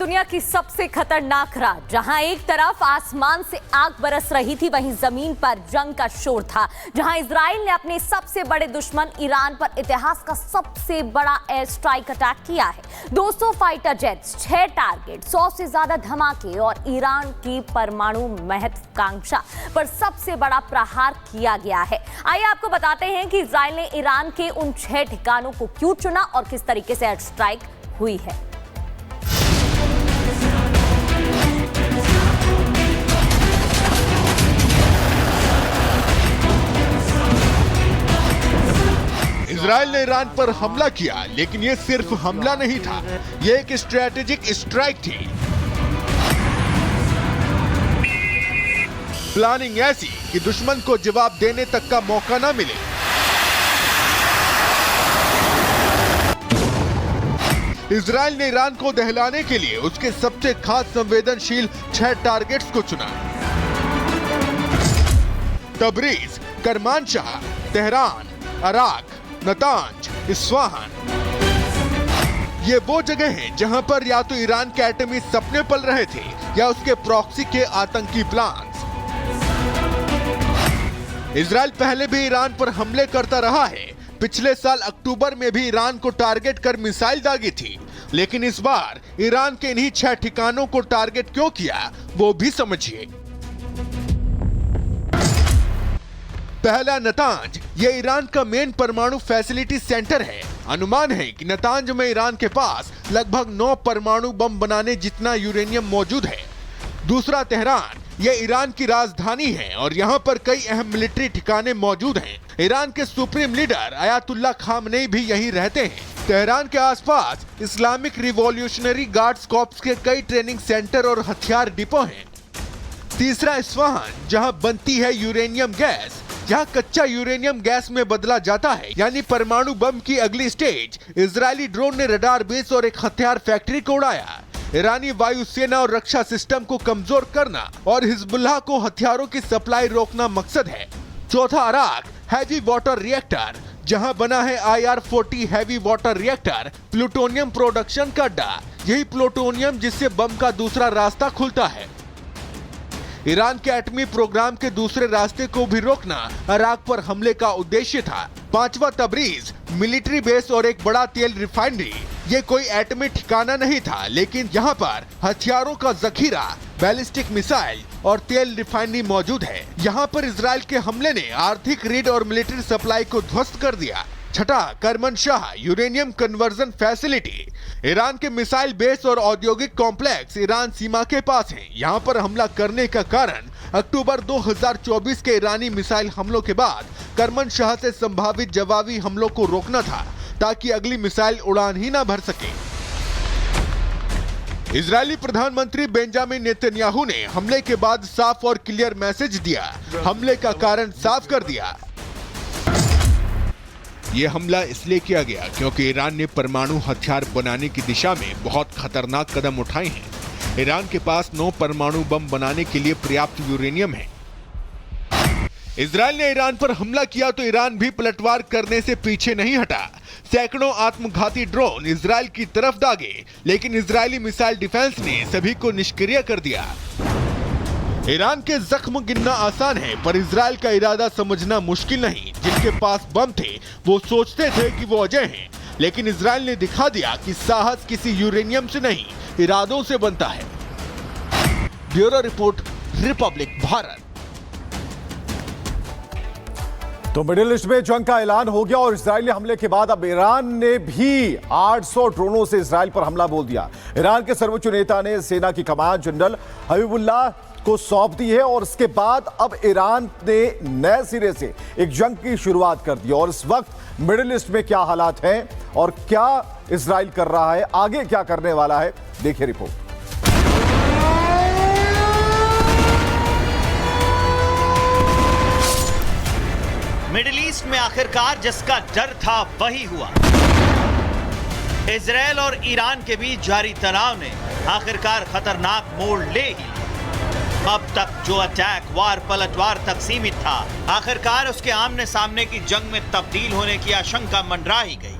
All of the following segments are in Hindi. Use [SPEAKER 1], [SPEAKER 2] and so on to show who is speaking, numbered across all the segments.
[SPEAKER 1] दुनिया की सबसे खतरनाक रात, जहां एक तरफ आसमान से आग बरस रही थी, वहीं जमीन पर जंग का शोर था। जहां इजराइल ने अपने सबसे बड़े दुश्मन ईरान पर इतिहास का सबसे बड़ा एयर स्ट्राइक अटैक किया है। 200 फाइटर जेट्स, 6 टारगेट, 100 से ज्यादा धमाके और ईरान की परमाणु महत्वाकांक्षा पर सबसे बड़ा प्रहार किया गया है। आइए आपको बताते हैं कि इजराइल ने ईरान के उन 6 ठिकानों को क्यों चुना और किस तरीके से एयर स्ट्राइक हुई है।
[SPEAKER 2] इजराइल ने ईरान पर हमला किया, लेकिन ये सिर्फ हमला नहीं था, ये एक स्ट्रैटेजिक स्ट्राइक थी। प्लानिंग ऐसी कि दुश्मन को जवाब देने तक का मौका ना मिले। इजराइल ने ईरान को दहलाने के लिए उसके सबसे खास संवेदनशील 6 टारगेट्स को चुना। Tabriz, Kermanshah, Tehran, अराक, Natanz, Isfahan. ये वो जगह हैं जहां पर या तो ईरान के एटमी सपने पल रहे थे या उसके प्रॉक्सी के आतंकी प्लान्स। इजराइल पहले भी ईरान पर हमले करता रहा है। पिछले साल अक्टूबर में भी ईरान को टारगेट कर मिसाइल दागी थी, लेकिन इस बार ईरान के इन्हीं 6 ठिकानों को टारगेट क्यों किया, वो भी समझिए। पहला, नतांज। ये ईरान का मेन परमाणु फैसिलिटी सेंटर है। अनुमान है कि नतांज में ईरान के पास लगभग 9 परमाणु बम बनाने जितना यूरेनियम मौजूद है। दूसरा, तेहरान। ये ईरान की राजधानी है और यहाँ पर कई अहम मिलिट्री ठिकाने मौजूद हैं। ईरान के सुप्रीम लीडर अयातुल्ला खामनेई भी यहीं रहते हैं। तेहरान के आसपास इस्लामिक रिवॉल्यूशनरी गार्ड्स कॉर्प्स के कई ट्रेनिंग सेंटर और हथियार डिपो हैं। तीसरा, इस्फहान, जहाँ बनती है यूरेनियम गैस, जहाँ कच्चा यूरेनियम गैस में बदला जाता है, यानी परमाणु बम की अगली स्टेज। इजरायली ड्रोन ने रडार बेस और एक हथियार फैक्ट्री को उड़ाया। ईरानी वायुसेना और रक्षा सिस्टम को कमजोर करना और हिजबुल्लाह को हथियारों की सप्लाई रोकना मकसद है। चौथा, अराक, हैवी वाटर रिएक्टर, जहां बना है IR-40 heavy water reactor, plutonium production का अड्डा। यही प्लूटोनियम जिससे बम का दूसरा रास्ता खुलता है। ईरान के एटमी प्रोग्राम के दूसरे रास्ते को भी रोकना अराक पर हमले का उद्देश्य था। पांचवा, तबरीज, मिलिट्री बेस और एक बड़ा तेल रिफाइनरी। ये कोई एटमी ठिकाना नहीं था, लेकिन यहाँ पर हथियारों का जखीरा, बैलिस्टिक मिसाइल और तेल रिफाइनरी मौजूद है। यहाँ पर इजराइल के हमले ने आर्थिक रीढ़ और मिलिट्री सप्लाई को ध्वस्त कर दिया। छठा, Kermanshah, uranium conversion facility. Iran के मिसाइल बेस और औद्योगिक कॉम्प्लेक्स ईरान सीमा के पास हैं। यहाँ पर हमला करने का कारण अक्टूबर 2024 के ईरानी मिसाइल हमलों के बाद करमानशाह से संभावित जवाबी हमलों को रोकना था, ताकि अगली मिसाइल उड़ान ही ना भर सके। इजरायली प्रधानमंत्री बेंजामिन नेतन्याहू ने हमले के बाद साफ और क्लियर मैसेज दिया, हमले का कारण साफ कर दिया। ये हमला इसलिए किया गया क्योंकि ईरान ने परमाणु हथियार बनाने की दिशा में बहुत खतरनाक कदम उठाए हैं। ईरान के पास 9 परमाणु बम बनाने के लिए पर्याप्त यूरेनियम है। इजराइल ने ईरान पर हमला किया तो ईरान भी पलटवार करने से पीछे नहीं हटा। सैकड़ों आत्मघाती ड्रोन इजराइल की तरफ दागे, लेकिन इजरायली मिसाइल डिफेंस ने सभी को निष्क्रिय कर दिया। ईरान के जख्म गिनना आसान है, पर इजराइल का इरादा समझना मुश्किल नहीं। जिनके पास बम थे वो सोचते थे कि वो अजय हैं, लेकिन इजराइल ने दिखा दिया कि साहस किसी यूरेनियम से नहीं, इरादों से बनता है। Bureau report, Republic Bharat.
[SPEAKER 3] तो मिडिल ईस्ट में जंग का ऐलान हो गया और इजरायली हमले के बाद अब ईरान ने भी 800 ड्रोनों से इजराइल पर हमला बोल दिया। ईरान के सर्वोच्च नेता ने सेना की कमान जनरल हबीबुल्लाह को सौंप दी है और इसके बाद अब ईरान ने नए सिरे से एक जंग की शुरुआत कर दी। और इस वक्त मिडिल ईस्ट में क्या हालात हैं और क्या इजराइल कर रहा है, आगे क्या करने वाला है, देखिए रिपोर्ट।
[SPEAKER 4] मिडिल ईस्ट में आखिरकार जिसका डर था वही हुआ। इजराइल और ईरान के बीच जारी तनाव ने आखिरकार खतरनाक मोड़ ले ही लिया। अब तक जो अटैक वार पलटवार तक सीमित था, आखिरकार उसके आमने सामने की जंग में तब्दील होने की आशंका मंडरा ही गई।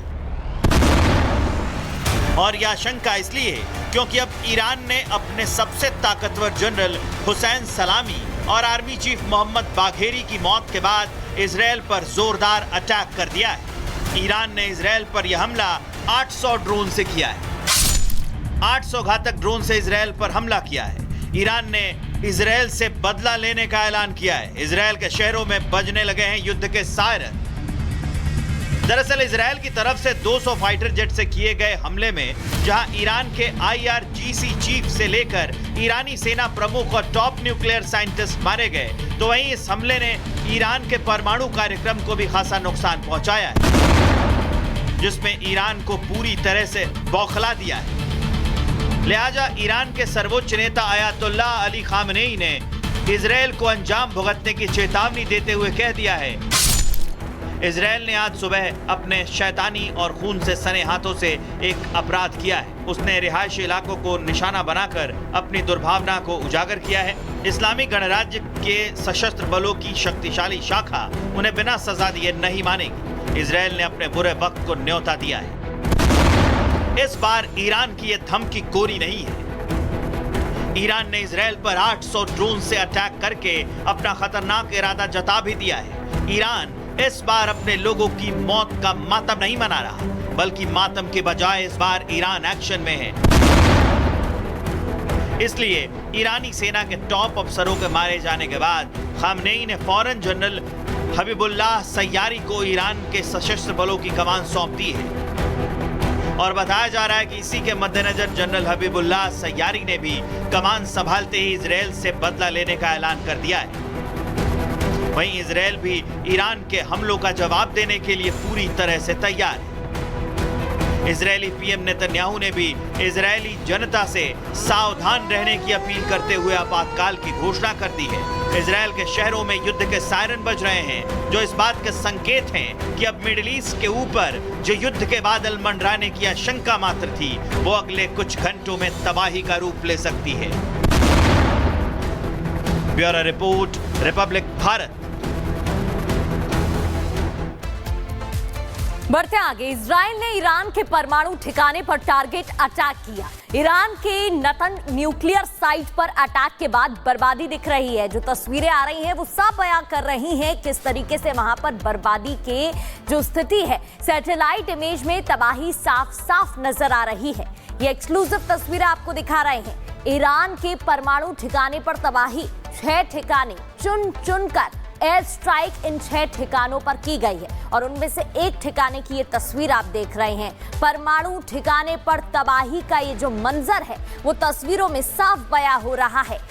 [SPEAKER 4] और यह आशंका इसलिए क्योंकि अब ईरान ने अपने सबसे ताकतवर जनरल हुसैन सलामी और आर्मी चीफ मोहम्मद बाघेरी की मौत के बाद इजराइल पर जोरदार अटैक कर दिया है। ईरान ने इजराइल पर यह हमला 800 ड्रोन से किया है। 800 घातक ड्रोन से इजराइल पर हमला किया है। ईरान ने इजराइल से बदला लेने का ऐलान किया है। इजराइल के शहरों में बजने लगे हैं युद्ध के सायरन। दरअसल इजराइल की तरफ से 200 फाइटर जेट से किए गए हमले में जहां ईरान के IRGC चीफ से लेकर ईरानी सेना प्रमुख और टॉप न्यूक्लियर साइंटिस्ट मारे गए, तो वहीं इस हमले ने ईरान के परमाणु कार्यक्रम को भी खासा नुकसान पहुंचाया है, जिसमें ईरान को पूरी तरह से बौखला दिया है। लिहाजा ईरान के सर्वोच्च नेता अयातुल्लाह अली खामनेई ने इजराइल को अंजाम भुगतने की चेतावनी देते हुए कह दिया है। इजराइल ने आज सुबह अपने शैतानी और खून से सने हाथों से एक अपराध किया है। उसने रिहायशी इलाकों को निशाना बनाकर अपनी दुर्भावना को उजागर किया है। इस्लामी गणराज्य के सशस्त्र बलों की शक्तिशाली शाखा उन्हें बिना सजा दिए नहीं मानेगी। इजराइल ने अपने बुरे वक्त को न्योता दिया है। इस बार ईरान की यह धमकी कोरी नहीं है। ईरान ने इजराइल पर 800 ड्रोन से अटैक करके अपना खतरनाक इरादा जता भी दिया है। ईरान इस बार अपने लोगों की मौत का मातम नहीं मना रहा, बल्कि मातम के बजाय इस बार ईरान एक्शन में है। इसलिए ईरानी सेना के टॉप अफसरों के मारे जाने के बाद खामनेई ने फौरन जनरल हबीबुल्लाह सैयारी को ईरान के सशस्त्र बलों की कमान सौंप दी है। और बताया जा रहा है कि इसी के मद्देनजर जनरल हबीबुल्लाह सैयारी ने भी कमान संभालते ही इजराइल से बदला लेने का ऐलान कर दिया है। वहीं इजराइल भी ईरान के हमलों का जवाब देने के लिए पूरी तरह से तैयार है। इजरायली पीएम नेतन्याहू ने भी इजरायली जनता से सावधान रहने की अपील करते हुए आपातकाल की घोषणा कर दी है। इजराइल के शहरों में युद्ध के सायरन बज रहे हैं, जो इस बात के संकेत हैं कि अब मिडिल ईस्ट के ऊपर जो युद्ध के बादल मंडराने की आशंका मात्र थी, वो अगले कुछ घंटों में तबाही का रूप ले सकती है। Bureau report, Republic Bharat.
[SPEAKER 1] बढ़ते आगे, इजराइल ने ईरान के परमाणु ठिकाने पर टारगेट अटैक किया। ईरान के नतन न्यूक्लियर साइट पर अटैक के बाद बर्बादी दिख रही है। जो तस्वीरें आ रही हैं वो साफ बयां कर रही हैं किस तरीके से वहां पर बर्बादी के जो स्थिति है। सैटेलाइट इमेज में तबाही साफ साफ नजर आ रही है। ये एक्सक्लूसिव तस्वीरें आपको दिखा रहे हैं। ईरान के परमाणु ठिकाने पर तबाही, 6 ठिकाने चुन चुन कर एयर स्ट्राइक इन 6 ठिकानों पर की गई है और उनमें से एक ठिकाने की ये तस्वीर आप देख रहे हैं। परमाणु ठिकाने पर तबाही का ये जो मंजर है वो तस्वीरों में साफ बयां हो रहा है।